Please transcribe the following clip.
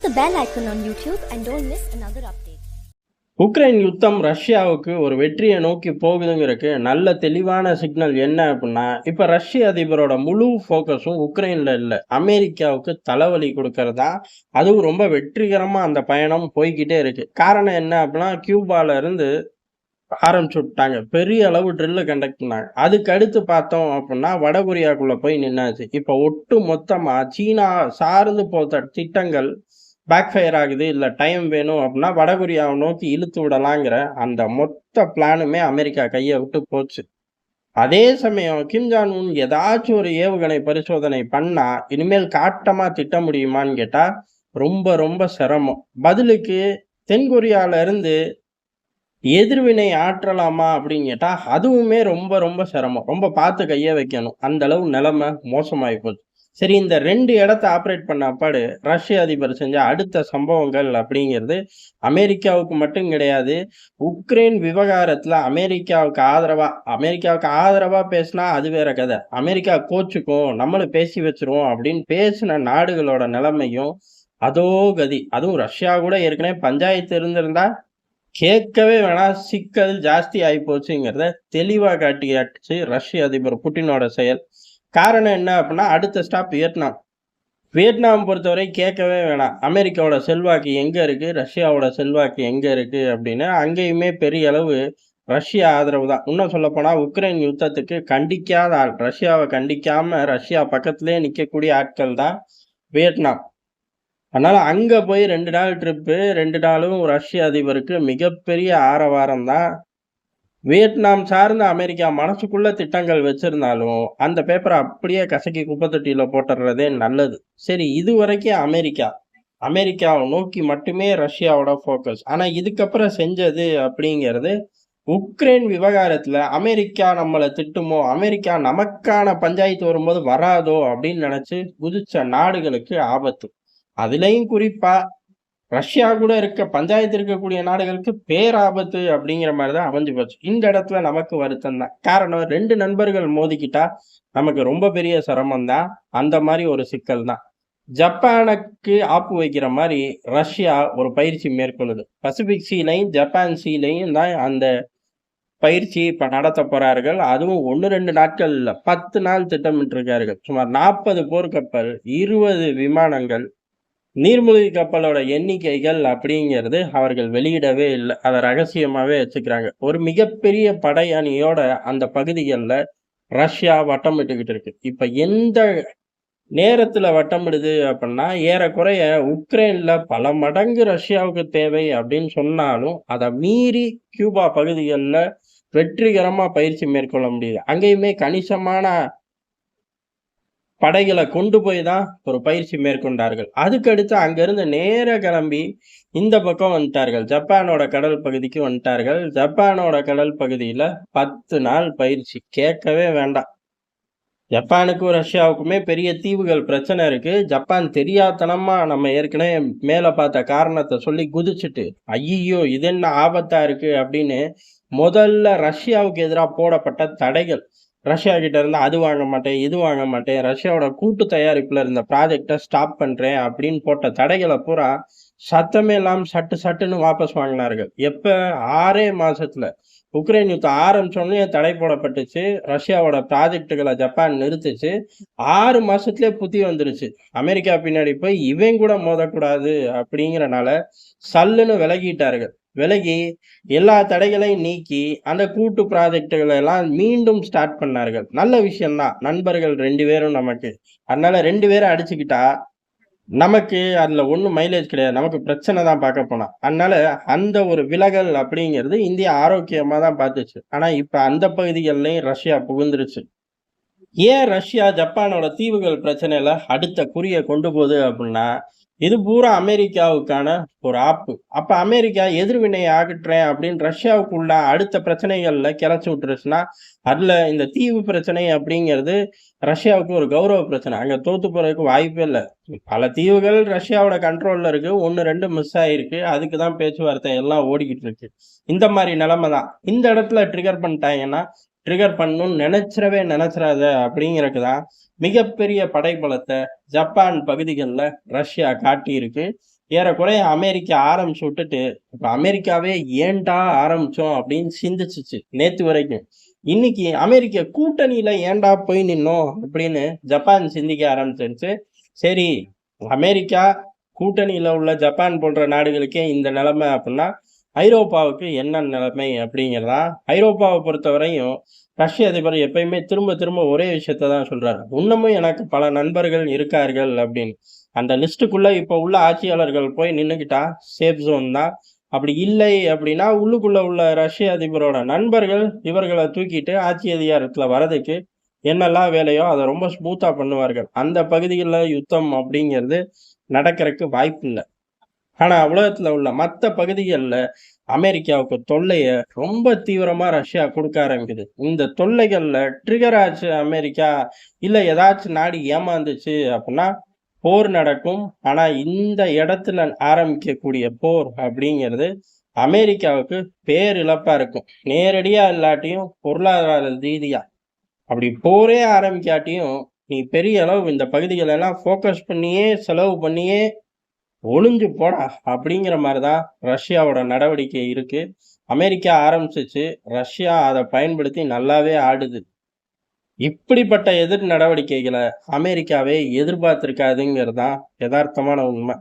the bell icon on YouTube and don't miss another update. Ukraine யுத்தம் ரஷ்யாவுக்கு ஒரு வெற்றியை நோக்கி போகுதுங்கிறதுக்கு நல்ல தெளிவான சிக்னல் என்ன அப்படின்னா, இப்ப ரஷ்ய அதிபரோட முழு ஃபோக்கஸும் உக்ரைன்ல இல்ல, அமெரிக்காவுக்கு தலைவலி கொடுக்கறதா. அதுவும் ரொம்ப வெற்றிகரமா அந்த பயணம் போய்கிட்டே இருக்கு. காரணம் என்ன அப்படின்னா, கியூபால இருந்து ஆரம்பிச்சு விட்டாங்க. பெரிய அளவு ட்ரில்லு கண்டக்ட் பண்ணாங்க. அதுக்கு அடுத்து பார்த்தோம் அப்படின்னா, வடகொரியாக்குள்ள போய் நின்னாச்சு. இப்ப ஒட்டு மொத்தமா சீனா சார்ந்து போத்த திட்டங்கள் பேக் ஃபயர் ஆகுது, இல்ல டைம் வேணும் அப்படின்னா வடகொரியாவை நோக்கி இழுத்து விடலாங்கிற அந்த மொத்த பிளானுமே அமெரிக்கா கையை விட்டு போச்சு. அதே சமயம் கிம் ஜான் உன் ஏதாச்சும் ஒரு ஏவுகணை பரிசோதனை பண்ணா இனிமேல் காட்டமா திட்ட முடியுமான்னு கேட்டா ரொம்ப ரொம்ப சிரமம். பதிலுக்கு தென்கொரியால இருந்து எதிர்வினை ஆற்றலாமா அப்படின்னு கேட்டா அதுவுமே ரொம்ப ரொம்ப சிரமம். ரொம்ப பார்த்து கைய வைக்கணும். அந்த அளவு நிலைமை மோசமாகி போச்சு. சரி, இந்த 2 இடத்த ஆப்ரேட் பண்ண அப்பாடு ரஷ்ய அதிபர் செஞ்ச அடுத்த சம்பவங்கள் அப்படிங்கிறது அமெரிக்காவுக்கு மட்டும் கிடையாது. உக்ரைன் விவகாரத்துல அமெரிக்காவுக்கு ஆதரவா பேசினா அது வேற கதை. அமெரிக்கா கோச்சுக்கும், நம்மளும் பேசி வச்சிருவோம் அப்படின்னு பேசின நாடுகளோட நிலைமையும் அதோ கதி. அதுவும் ரஷ்யா கூட ஏற்கனவே பஞ்சாயத்து இருந்திருந்தா கேட்கவே வேணாம், சிக்கல் ஜாஸ்தி ஆகி போச்சுங்கிறத தெளிவா காட்டியாச்சு ரஷ்ய அதிபர் புட்டினோட செயல். காரணம் என்ன அப்படின்னா, அடுத்த ஸ்டாப் வியட்நாம். வியட்நாம் பொறுத்தவரை கேட்கவே வேணாம். அமெரிக்காவோட செல்வாக்கு எங்க இருக்கு, ரஷ்யாவோட செல்வாக்கு எங்க இருக்கு அப்படின்னு அங்கேயுமே பெரிய அளவு ரஷ்ய ஆதரவு தான். இன்னும் சொல்ல போனா உக்ரைன் யுத்தத்துக்கு கண்டிக்காத ஆள், ரஷ்யாவை கண்டிக்காம ரஷ்யா பக்கத்திலே நிற்கக்கூடிய ஆட்கள் தான் வியட்நாம். அதனால அங்க போய் 2 நாள் ட்ரிப்பு, 2 நாளும் ரஷ்ய அதிபருக்கு மிகப்பெரிய ஆரவாரம் தான். வியட்நாம் சார்ந்த அமெரிக்கா மனசுக்குள்ள திட்டங்கள் வச்சிருந்தாலும் அந்த பேப்பரை அப்படியே கசக்கி குப்பைத்தொட்டியில போட்டுறதே நல்லது. சரி, இது வரைக்கும் அமெரிக்காவை நோக்கி மட்டுமே ரஷ்யாவோட ஃபோக்கஸ். ஆனா இதுக்கப்புறம் செஞ்சது அப்படிங்கிறது உக்ரைன் விவகாரத்துல அமெரிக்கா நம்மளை திட்டுமோ, அமெரிக்கா நமக்கான பஞ்சாயத்து வரும்போது வராதோ அப்படின்னு நினைச்சு குதிச்ச நாடுகளுக்கு ஆபத்து. அதுலயும் குறிப்பா ரஷ்யா கூட பஞ்சாயத்து இருக்கக்கூடிய நாடுகளுக்கு பேராபத்து அப்படிங்கிற மாதிரிதான் அமைஞ்சு போச்சு. இந்த இடத்துல நமக்கு வருத்தம் தான். காரணம், 2 நண்பர்கள் மோதிக்கிட்டா நமக்கு ரொம்ப பெரிய சிரமம் தான். அந்த மாதிரி ஒரு சிக்கல் தான். ஜப்பானுக்கு ஆப்பு வைக்கிற மாதிரி ரஷ்யா ஒரு பயிற்சி மேற்கொள்ளுது. பசிபிக் சீலையும் ஜப்பான் சீலையும் தான் அந்த பயிற்சி இப்ப நடத்த போறார்கள். அதுவும் 1-2 நாட்கள் இல்ல, 10 நாள் திட்டமிட்டு இருக்கார்கள். சுமார் 40 போர்க்கப்பல், 20 விமானங்கள், நீர்மூழ்கி கப்பலோட எண்ணிக்கைகள் அப்படிங்கிறது அவர்கள் வெளியிடவே இல்லை. அதை ரகசியமாவே வச்சுக்கிறாங்க. ஒரு மிகப்பெரிய படை அணியோட அந்த பகுதிகளில் ரஷ்யா வட்டமிட்டுக்கிட்டு இருக்கு. இப்ப எந்த நேரத்துல வட்டமிடுது அப்படின்னா, ஏறக்குறைய உக்ரைன்ல பல மடங்கு ரஷ்யாவுக்கு தேவை அப்படின்னு சொன்னாலும் அதை மீறி கியூபா பகுதிகளில் வெற்றிகரமா பயிற்சி மேற்கொள்ள முடியுது. அங்கேயுமே கணிசமான படைகளை கொண்டு போய் தான் ஒரு பயிற்சி மேற்கொண்டார்கள். அதுக்கடுத்து அங்கிருந்து நேர கிளம்பி இந்த பக்கம் வந்துட்டார்கள், ஜப்பானோட கடல் பகுதிக்கு வந்துட்டார்கள். ஜப்பானோட கடல் பகுதியில 10 நாள் பயிற்சி. கேட்கவே வேண்டாம். ஜப்பானுக்கும் ரஷ்யாவுக்குமே பெரிய தீவுகள் பிரச்சனை இருக்கு. ஜப்பான் தெரியாதனமா நம்ம ஏற்கனவே மேல பார்த்த காரணத்தை சொல்லி குதிச்சுட்டு, ஐயோ இது என்ன ஆபத்தா இருக்கு அப்படின்னு முதல்ல ரஷ்யாவுக்கு எதிராக போடப்பட்ட தடைகள், ரஷ்யா கிட்ட இருந்து அது வாங்க மாட்டேன், இது வாங்க மாட்டேன், ரஷ்யாவோட கூட்டு தயாரிப்புல இருந்த ப்ராஜெக்டை ஸ்டாப் பண்றேன் அப்படின்னு போட்ட தடைகளை பூரா சத்தமே இல்லாம சட்டுன்னு வாபஸ் வாங்கினார்கள். எப்ப 6 மாசத்துல உக்ரைன் யுத்தம் ஆரம்பிச்சோடனே தடை போடப்பட்டுச்சு. ரஷ்யாவோட ப்ராஜெக்டுகளை ஜப்பான் நிறுத்துச்சு. 6 மாசத்துலயே புத்தி வந்துருச்சு. அமெரிக்கா பின்னாடி போய் இவன் கூட மோதக்கூடாது அப்படிங்கிறனால சல்லுன்னு விலகிட்டார்கள். விலகி எல்லா தடைகளையும் நீக்கி அந்த கூட்டு ப்ராஜெக்டுகளை எல்லாம் மீண்டும் ஸ்டார்ட் பண்ணார்கள். நல்ல விஷயம்தான். நண்பர்கள் 2 பேரும் நமக்கு. அதனால 2 பேரும் அடிச்சுக்கிட்டா நமக்கு அதுல ஒன்றும் மைலேஜ் கிடையாது, நமக்கு பிரச்சனை தான் பார்க்க போனா. அதனால அந்த ஒரு விலகல் அப்படிங்கிறது இந்தியா ஆரோக்கியமா தான் பார்த்துச்சு. ஆனா இப்ப அந்த பகுதிகள்லையும் ரஷ்யா புகுந்துருச்சு. ஏன் ரஷ்யா ஜப்பானோட தீவுகள் பிரச்சனையில அடுத்த குறியை கொண்டு போகுது அப்படின்னா, இது பூரா அமெரிக்காவுக்கான ஒரு ஆப்பு. அப்ப அமெரிக்கா எதிர்வினை ஆகட்டுறேன் அப்படின்னு ரஷ்யாவுக்குள்ள அடுத்த பிரச்சனைகள்ல கிளச்சி விட்டுருச்சுன்னா, அதுல இந்த தீவு பிரச்சனை அப்படிங்கிறது ரஷ்யாவுக்கு ஒரு கௌரவ பிரச்சனை. அங்க தோத்து போறதுக்கு வாய்ப்பே இல்லை. பல தீவுகள் ரஷ்யாவோட கண்ட்ரோல்ல இருக்கு, 1-2 மிஸ் ஆயிருக்கு. அதுக்குதான் பேச்சுவார்த்தை எல்லாம் ஓடிக்கிட்டு இருக்கு. இந்த மாதிரி நிலைமை தான். இந்த இடத்துல ட்ரிகர் பண்ணிட்டாங்கன்னா, ட்ரிகர் பண்ணணும்னு நினைச்சிடாத அப்படிங்கிறதுக்கு தான் மிகப்பெரிய படைபலத்தை ஜப்பான் பகுதிகளில் ரஷ்யா காட்டியிருக்கு. ஏறக்குறைய அமெரிக்கா ஆரம்பிச்சு விட்டுட்டு, இப்ப அமெரிக்காவே ஏன்டா ஆரம்பிச்சோம் அப்படின்னு சிந்திச்சுச்சு நேத்து வரைக்கும். இன்னைக்கு அமெரிக்க கூட்டணியில ஏன்டா போய் நின்னோம் அப்படின்னு ஜப்பான் சிந்திக்க ஆரம்பிச்சிருச்சு. சரி, அமெரிக்கா கூட்டணியில உள்ள ஜப்பான் போன்ற நாடுகளுக்கே இந்த நிலைமை அப்படின்னா, ஐரோப்பாவுக்கு என்ன நிலைமை அப்படிங்கிறதா ஐரோப்பாவை பொறுத்தவரையும் ரஷ்ய அதிபர் எப்பயுமே திரும்ப திரும்ப ஒரே விஷயத்த தான் சொல்றாரு. இன்னமும் எனக்கு பல நண்பர்கள் இருக்கார்கள் அப்படின்னு. அந்த லிஸ்ட்டுக்குள்ள இப்ப உள்ள ஆட்சியாளர்கள் போய் நின்னுக்கிட்டா சேஃப் ஜோன் தான். அப்படி இல்லை அப்படின்னா, உள்ளுக்குள்ள உள்ள ரஷ்ய அதிபரோட நண்பர்கள் இவர்கள தூக்கிட்டு ஆட்சி அதிகாரத்துல வரதுக்கு என்னெல்லாம் வேலையோ அத ரொம்ப ஸ்மூத்தா பண்ணுவார்கள். அந்த பகுதிகள்ல யுத்தம் அப்படிங்கிறது நடக்கறக்கு வாய்ப்பில்ல. ஆனா, உலகத்துல உள்ள மத்த பகுதிகள்ல அமெரிக்காவுக்கு தொல்லைய ரொம்ப தீவிரமா ரஷ்யா குடுக்க ஆரம்பிக்குது. இந்த தொல்லைகள்ல ட்ரிகர் ஆச்சு அமெரிக்கா, இல்ல ஏதாச்சும் நாடு ஏமாந்துச்சு அப்புட்ன்னா, போர் நடக்கும். ஆனா, இந்த இடத்துல ஆரம்பிக்கக்கூடிய போர் அப்படிங்கிறது அமெரிக்காவுக்கு பேரிழப்பா இருக்கும். நேரடியா இல்லாட்டியும் பொருளாதார ரீதியா. அப்படி போரே ஆரம்பிக்காட்டியும், நீ பெரிய அளவு இந்த பகுதிகளெல்லாம் ஃபோக்கஸ் பண்ணியே, செலவு பண்ணியே ஒளிஞ்சு போடா! அப்படிங்கிற மாரி தான் ரஷ்யாவோட நடவடிக்கை இருக்கு. அமெரிக்கா ஆரம்பிச்சுச்சு. ரஷ்யா அத பயன்படுத்தி நல்லாவே ஆடுது. இப்படிப்பட்ட எதிர் நடவடிக்கைகள அமெரிக்காவே எதிர்பார்த்திருக்காதுங்கிறது தான் எதார்த்தமான உண்ம.